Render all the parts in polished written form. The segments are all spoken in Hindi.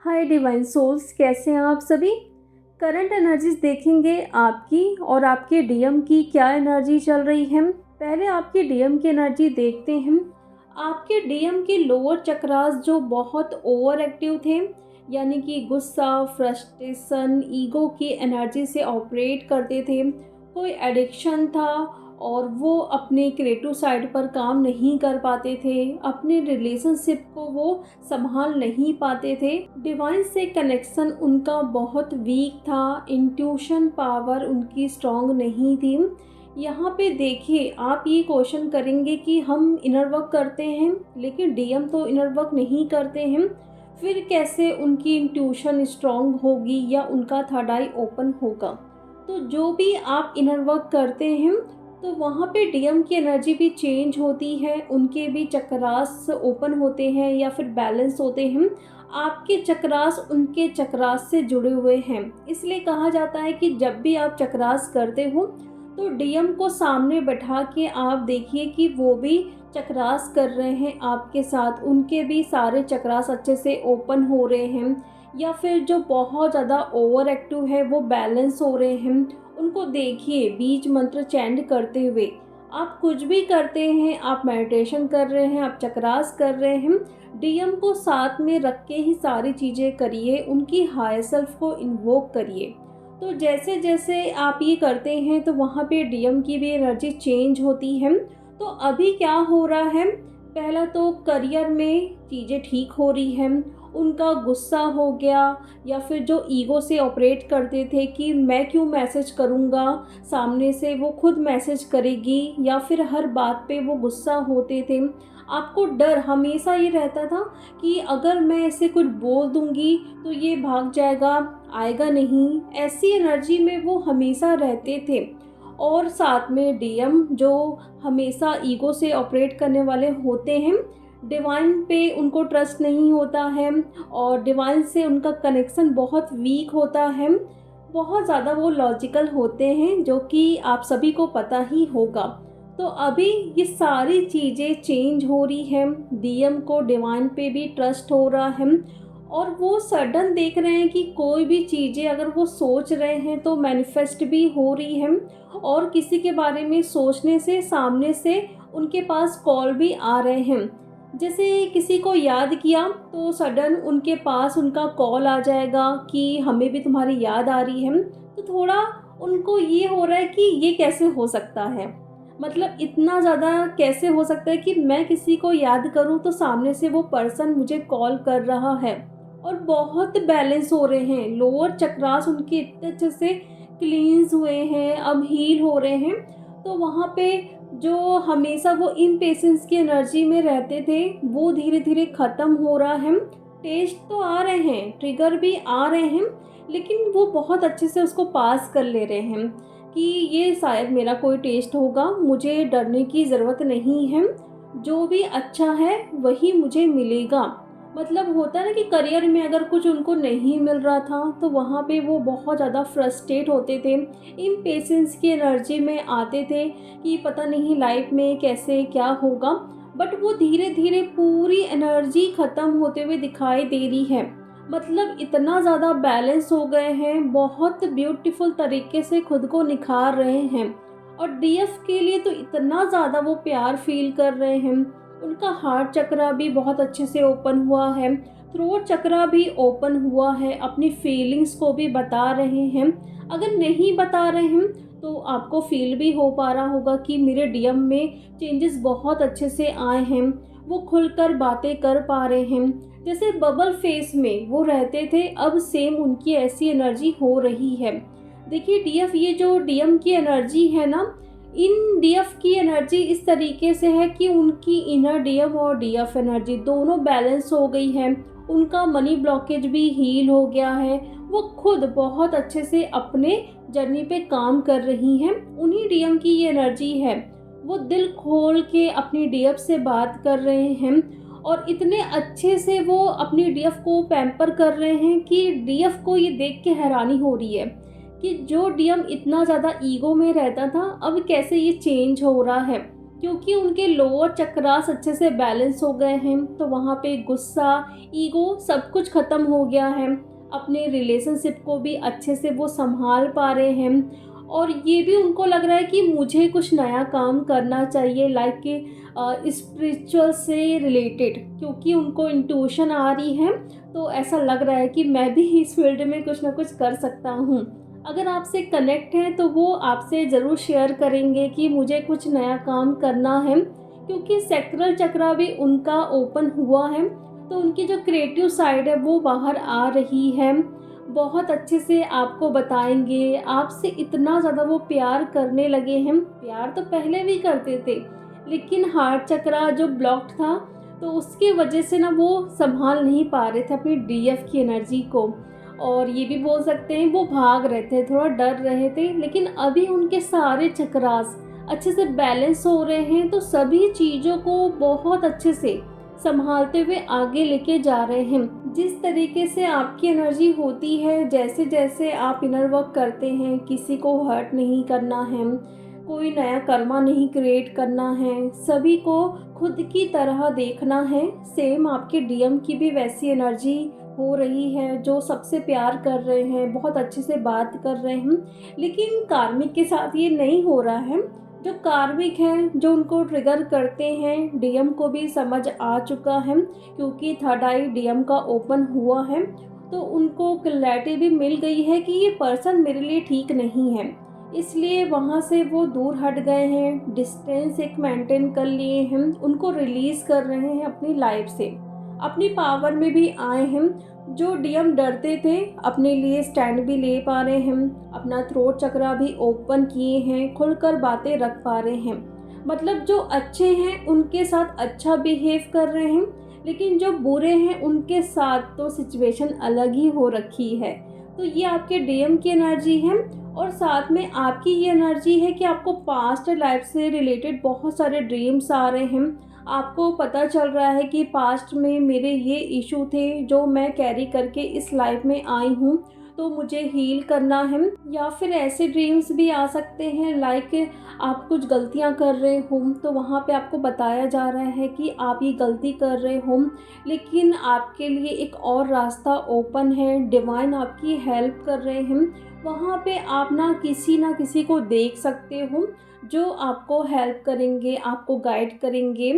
हाय डिवाइन सोल्स, कैसे हैं आप सभी। करंट एनर्जीज देखेंगे आपकी और आपके डीएम की क्या एनर्जी चल रही है। पहले आपके डीएम की एनर्जी देखते हैं। आपके डीएम के लोअर चक्रास जो बहुत ओवर एक्टिव थे, यानी कि गुस्सा, फ्रस्ट्रेशन, ईगो की एनर्जी से ऑपरेट करते थे। कोई एडिक्शन था और वो अपने क्रिएटिव साइड पर काम नहीं कर पाते थे, अपने रिलेशनशिप को वो संभाल नहीं पाते थे। डिवाइन से कनेक्शन उनका बहुत वीक था, इंट्यूशन पावर उनकी स्ट्रांग नहीं थी। यहाँ पे देखिए, आप ये क्वेश्चन करेंगे कि हम इनर वर्क करते हैं लेकिन डीएम तो इनर वर्क नहीं करते हैं, फिर कैसे उनकी इंट्यूशन स्ट्रांग होगी या उनका थर्ड आई ओपन होगा। तो जो भी आप इनर वर्क करते हैं तो वहाँ पे डीएम की एनर्जी भी चेंज होती है, उनके भी चक्रास ओपन होते हैं या फिर बैलेंस होते हैं। आपके चक्रास उनके चक्रास से जुड़े हुए हैं, इसलिए कहा जाता है कि जब भी आप चक्रास करते हो तो डीएम को सामने बैठा के आप देखिए कि वो भी चक्रास कर रहे हैं आपके साथ, उनके भी सारे चक्रास अच्छे से ओपन हो रहे हैं, या फिर जो बहुत ज़्यादा ओवर एक्टिव है वो बैलेंस हो रहे हैं। उनको देखिए बीज मंत्र चैंट करते हुए। आप कुछ भी करते हैं, आप मेडिटेशन कर रहे हैं, आप चक्रास कर रहे हैं, डीएम को साथ में रख के ही सारी चीज़ें करिए, उनकी हायर सेल्फ को इन्वोक करिए। तो जैसे जैसे आप ये करते हैं तो वहाँ पे डीएम की भी एनर्जी चेंज होती है। तो अभी क्या हो रहा है, पहला तो करियर में चीज़ें ठीक हो रही हैं, उनका गुस्सा हो गया, या फिर जो ईगो से ऑपरेट करते थे कि मैं क्यों मैसेज करूँगा, सामने से वो खुद मैसेज करेगी, या फिर हर बात पे वो गुस्सा होते थे। आपको डर हमेशा ये रहता था कि अगर मैं ऐसे कुछ बोल दूँगी तो ये भाग जाएगा, आएगा नहीं, ऐसी एनर्जी में वो हमेशा रहते थे। और साथ में डीएम जो हमेशा ईगो से ऑपरेट करने वाले होते हैं, डिवाइन पे उनको ट्रस्ट नहीं होता है और डिवाइन से उनका कनेक्शन बहुत वीक होता है, बहुत ज़्यादा वो लॉजिकल होते हैं, जो कि आप सभी को पता ही होगा। तो अभी ये सारी चीज़ें चेंज हो रही हैं, डीएम को डिवाइन पे भी ट्रस्ट हो रहा है और वो सडन देख रहे हैं कि कोई भी चीज़ें अगर वो सोच रहे हैं तो मैनिफेस्ट भी हो रही हैं, और किसी के बारे में सोचने से सामने से उनके पास कॉल भी आ रहे हैं। जैसे किसी को याद किया तो सडन उनके पास उनका कॉल आ जाएगा कि हमें भी तुम्हारी याद आ रही है। तो थोड़ा उनको ये हो रहा है कि ये कैसे हो सकता है, मतलब इतना ज़्यादा कैसे हो सकता है कि मैं किसी को याद करूं तो सामने से वो पर्सन मुझे कॉल कर रहा है। और बहुत बैलेंस हो रहे हैं, लोअर चक्रास उनके इतने अच्छे से क्लींस हुए हैं, अब हील हो रहे हैं। तो वहाँ पे जो हमेशा वो इम्पेशेंस की एनर्जी में रहते थे वो धीरे धीरे ख़त्म हो रहा है। टेस्ट तो आ रहे हैं, ट्रिगर भी आ रहे हैं, लेकिन वो बहुत अच्छे से उसको पास कर ले रहे हैं कि ये शायद मेरा कोई टेस्ट होगा, मुझे डरने की ज़रूरत नहीं है, जो भी अच्छा है वही मुझे मिलेगा। मतलब होता है ना कि करियर में अगर कुछ उनको नहीं मिल रहा था तो वहाँ पे वो बहुत ज़्यादा फ्रस्ट्रेट होते थे, इम्पेशेंस की एनर्जी में आते थे कि पता नहीं लाइफ में कैसे क्या होगा। बट वो धीरे धीरे पूरी एनर्जी ख़त्म होते हुए दिखाई दे रही है, मतलब इतना ज़्यादा बैलेंस हो गए हैं, बहुत ब्यूटीफुल तरीके से खुद को निखार रहे हैं। और डीएफ के लिए तो इतना ज़्यादा वो प्यार फील कर रहे हैं, उनका हार्ट चक्रा भी बहुत अच्छे से ओपन हुआ है, थ्रोट चक्रा भी ओपन हुआ है, अपनी फीलिंग्स को भी बता रहे हैं। अगर नहीं बता रहे हैं तो आपको फील भी हो पा रहा होगा कि मेरे डीएम में चेंजेस बहुत अच्छे से आए हैं, वो खुलकर बातें कर पा रहे हैं। जैसे बबल फेस में वो रहते थे, अब सेम उनकी ऐसी एनर्जी हो रही है। देखिए डीएफ, ये जो डीएम की एनर्जी है ना, इन डीएफ की एनर्जी इस तरीके से है कि उनकी इनर डीएम और डीएफ एनर्जी दोनों बैलेंस हो गई है, उनका मनी ब्लॉकेज भी हील हो गया है, वो खुद बहुत अच्छे से अपने जर्नी पे काम कर रही हैं। उन्हीं डीएम की ये एनर्जी है, वो दिल खोल के अपनी डीएफ से बात कर रहे हैं और इतने अच्छे से वो अपनी डीएफ को पैम्पर कर रहे हैं कि डीएफ को ये देख के हैरानी हो रही है कि जो डीएम इतना ज़्यादा ईगो में रहता था अब कैसे ये चेंज हो रहा है। क्योंकि उनके लोअर चक्रास अच्छे से बैलेंस हो गए हैं, तो वहाँ पे गुस्सा, ईगो सब कुछ ख़त्म हो गया है। अपने रिलेशनशिप को भी अच्छे से वो संभाल पा रहे हैं और ये भी उनको लग रहा है कि मुझे कुछ नया काम करना चाहिए, लाइक कि स्पिरिचुअल से रिलेटेड, क्योंकि उनको इंट्यूशन आ रही है। तो ऐसा लग रहा है कि मैं भी इस फील्ड में कुछ ना कुछ कर सकता हूँ। अगर आपसे कनेक्ट हैं तो वो आपसे ज़रूर शेयर करेंगे कि मुझे कुछ नया काम करना है, क्योंकि सैक्रल चक्रा भी उनका ओपन हुआ है, तो उनकी जो क्रिएटिव साइड है वो बाहर आ रही है। बहुत अच्छे से आपको बताएंगे, आपसे इतना ज़्यादा वो प्यार करने लगे हैं। प्यार तो पहले भी करते थे, लेकिन हार्ट चक्रा जो ब्लॉक्ड था, तो उसकी वजह से ना वो संभाल नहीं पा रहे थे अपनी डीएफ की एनर्जी को। और ये भी बोल सकते हैं वो भाग रहे थे, थोड़ा डर रहे थे, लेकिन अभी उनके सारे चक्रास अच्छे से बैलेंस हो रहे हैं, तो सभी चीज़ों को बहुत अच्छे से संभालते हुए आगे लेके जा रहे हैं। जिस तरीके से आपकी एनर्जी होती है, जैसे जैसे आप इनर वर्क करते हैं, किसी को हर्ट नहीं करना है, कोई नया कर्मा नहीं क्रिएट करना है, सभी को खुद की तरह देखना है। सेम आपके डीएम की भी वैसी एनर्जी हो रही है, जो सबसे प्यार कर रहे हैं, बहुत अच्छे से बात कर रहे हैं। लेकिन कार्मिक के साथ ये नहीं हो रहा है। जो कार्मिक हैं, जो उनको ट्रिगर करते हैं, डीएम को भी समझ आ चुका है, क्योंकि थर्ड आई डीएम का ओपन हुआ है, तो उनको क्लैरिटी भी मिल गई है कि ये पर्सन मेरे लिए ठीक नहीं है। इसलिए वहाँ से वो दूर हट गए हैं, डिस्टेंस एक मेंटेन कर लिए हैं, उनको रिलीज़ कर रहे हैं अपनी लाइफ से, अपनी पावर में भी आए हैं। जो डीएम डरते थे, अपने लिए स्टैंड भी ले पा रहे हैं, अपना थ्रोट चक्रा भी ओपन किए हैं, खुलकर बातें रख पा रहे हैं। मतलब जो अच्छे हैं उनके साथ अच्छा बिहेव कर रहे हैं, लेकिन जो बुरे हैं उनके साथ तो सिचुएशन अलग ही हो रखी है। तो ये आपके डीएम की एनर्जी है, और साथ में आपकी ये एनर्जी है कि आपको पास्ट लाइफ से रिलेटेड बहुत सारे ड्रीम्स आ रहे हैं। आपको पता चल रहा है कि पास्ट में मेरे ये इशू थे जो मैं कैरी करके इस लाइफ में आई हूँ, तो मुझे हील करना है। या फिर ऐसे ड्रीम्स भी आ सकते हैं, लाइक आप कुछ गलतियाँ कर रहे हो, तो वहाँ पे आपको बताया जा रहा है कि आप ये गलती कर रहे हो, लेकिन आपके लिए एक और रास्ता ओपन है, डिवाइन आपकी हेल्प कर रहे हैं। वहाँ पे आप ना किसी को देख सकते हो जो आपको हेल्प करेंगे, आपको गाइड करेंगे।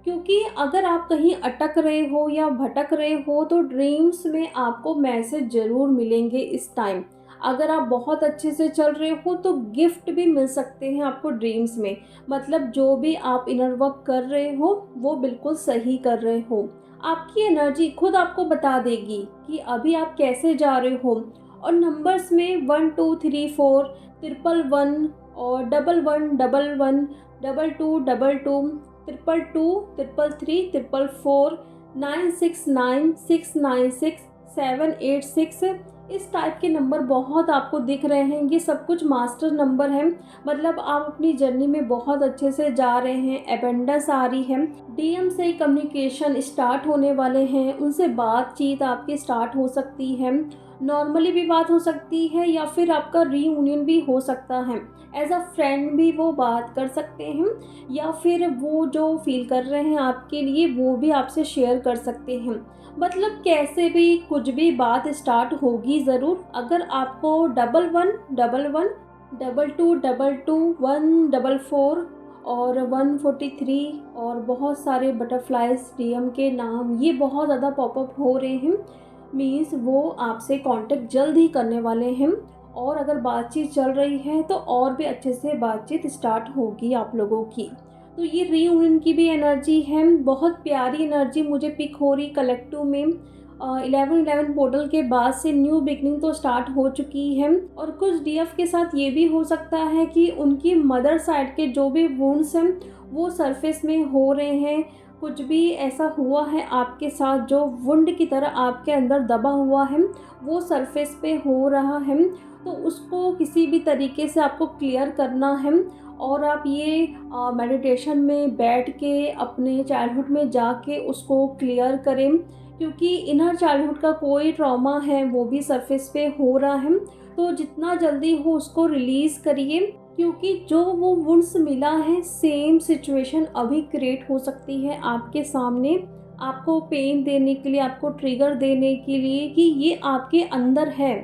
क्योंकि अगर आप कहीं अटक रहे हो या भटक रहे हो, तो ड्रीम्स में आपको मैसेज ज़रूर मिलेंगे इस टाइम। अगर आप बहुत अच्छे से चल रहे हो तो गिफ्ट भी मिल सकते हैं आपको ड्रीम्स में। मतलब जो भी आप इनर वर्क कर रहे हो वो बिल्कुल सही कर रहे हो। आपकी एनर्जी खुद आपको बता देगी कि अभी आप कैसे जा रहे हो। और नंबर्स में 1 2 3 4 111 और 1111 2222 222 333 444 969 696 786, इस टाइप के नंबर बहुत आपको दिख रहे हैं। ये सब कुछ मास्टर नंबर हैं। मतलब आप अपनी जर्नी में बहुत अच्छे से जा रहे हैं, एबेंडेंस आ रही है। डीएम से कम्युनिकेशन स्टार्ट होने वाले हैं, उनसे बातचीत आपकी स्टार्ट हो सकती है। नॉर्मली भी बात हो सकती है, या फिर आपका रीयूनियन भी हो सकता है। एज अ फ्रेंड भी वो बात कर सकते हैं, या फिर वो जो फील कर रहे हैं आपके लिए वो भी आपसे शेयर कर सकते हैं। मतलब कैसे भी कुछ भी बात स्टार्ट होगी ज़रूर। अगर आपको 1111 2222 144 और 143 और बहुत सारे बटरफ्लाइज डीएम के नाम ये बहुत ज़्यादा पॉपअप हो रहे हैं, मीन्स वो आपसे कांटेक्ट जल्द ही करने वाले हैं। और अगर बातचीत चल रही है तो और भी अच्छे से बातचीत स्टार्ट होगी आप लोगों की। तो ये रीयूनियन की भी एनर्जी है, बहुत प्यारी एनर्जी मुझे पिक हो रही कलेक्टिव में। 11-11 पोर्टल के बाद से न्यू बिगनिंग तो स्टार्ट हो चुकी है। और कुछ डीएफ के साथ ये भी हो सकता है कि उनकी मदर साइड के जो भी वुंड्स हैं वो सरफेस में हो रहे हैं। कुछ भी ऐसा हुआ है आपके साथ जो वुंड की तरह आपके अंदर दबा हुआ है, वो सरफेस पे हो रहा है, तो उसको किसी भी तरीके से आपको क्लियर करना है। और आप ये मेडिटेशन में बैठ के अपने चाइल्डहुड में जाके उसको क्लियर करें, क्योंकि इनर चाइल्डहुड का कोई ट्रॉमा है वो भी सरफेस पे हो रहा है। तो जितना जल्दी हो उसको रिलीज़ करिए। क्योंकि जो वो वुंड्स मिला है सेम सिचुएशन अभी क्रिएट हो सकती है आपके सामने, आपको पेन देने के लिए, आपको ट्रिगर देने के लिए कि ये आपके अंदर है,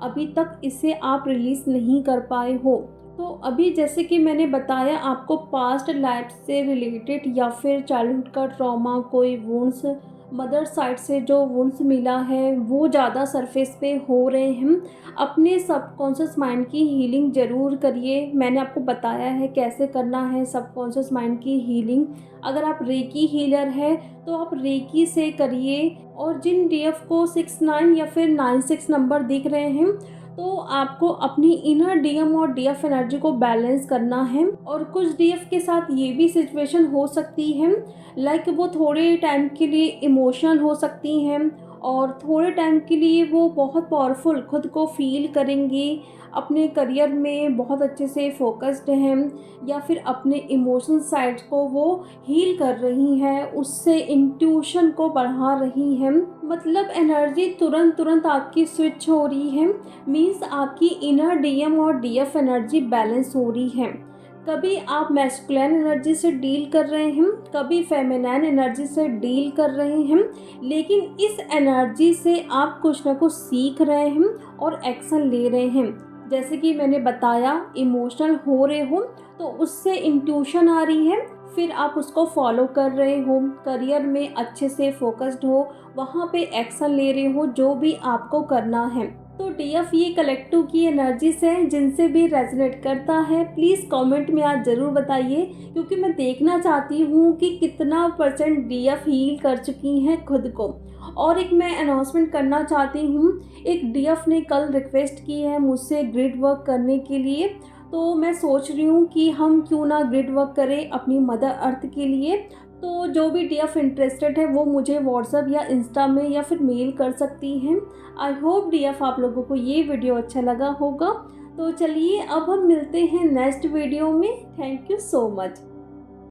अभी तक इसे आप रिलीज़ नहीं कर पाए हो। तो अभी जैसे कि मैंने बताया आपको पास्ट लाइफ से रिलेटेड या फिर चाइल्डहुड का ट्रॉमा, कोई वुंड्स, मदर साइड से जो वुंड्स मिला है वो ज़्यादा सरफेस पे हो रहे हैं। अपने सबकॉन्शियस माइंड की हीलिंग ज़रूर करिए। मैंने आपको बताया है कैसे करना है सबकॉन्शियस माइंड की हीलिंग। अगर आप रेकी हीलर है तो आप रेकी से करिए। और जिन डीएफ को 69 या फिर 96 नंबर दिख रहे हैं तो आपको अपनी इनर डीएम और डीएफ एनर्जी को बैलेंस करना है। और कुछ डीएफ के साथ ये भी सिचुएशन हो सकती है, लाइक वो थोड़े टाइम के लिए इमोशनल हो सकती हैं और थोड़े टाइम के लिए वो बहुत पावरफुल खुद को फील करेंगी, अपने करियर में बहुत अच्छे से फोकस्ड हैं या फिर अपने इमोशनल साइड को वो हील कर रही हैं, उससे इंट्यूशन को बढ़ा रही हैं। मतलब एनर्जी तुरंत आपकी स्विच हो रही है, मीन्स आपकी इनर डीएम और डीएफ एनर्जी बैलेंस हो रही है। कभी आप मैस्कुलिन एनर्जी से डील कर रहे हैं, कभी फेमिनाइन एनर्जी से डील कर रहे हैं, लेकिन इस एनर्जी से आप कुछ ना कुछ सीख रहे हैं और एक्शन ले रहे हैं। जैसे कि मैंने बताया इमोशनल हो रहे हो तो उससे इंट्यूशन आ रही है, फिर आप उसको फॉलो कर रहे हो, करियर में अच्छे से फोकस्ड हो, वहाँ पे एक्शन ले रहे हो जो भी आपको करना है। तो डीएफ ये कलेक्टिव की एनर्जी से जिनसे भी रेजोनेट करता है प्लीज़ कमेंट में आज ज़रूर बताइए, क्योंकि मैं देखना चाहती हूँ कि कितना % डीएफ हील कर चुकी हैं खुद को। और एक मैं अनाउंसमेंट करना चाहती हूँ, एक डीएफ ने कल रिक्वेस्ट की है मुझसे ग्रिड वर्क करने के लिए, तो मैं सोच रही हूँ कि हम क्यों ना ग्रिड वर्क करें अपनी मदर अर्थ के लिए। तो जो भी डीएफ इंटरेस्टेड है वो मुझे व्हाट्सएप या इंस्टा में या फिर मेल कर सकती हैं। आई होप डीएफ आप लोगों को ये वीडियो अच्छा लगा होगा। तो चलिए अब हम मिलते हैं नेक्स्ट वीडियो में। Thank you so much.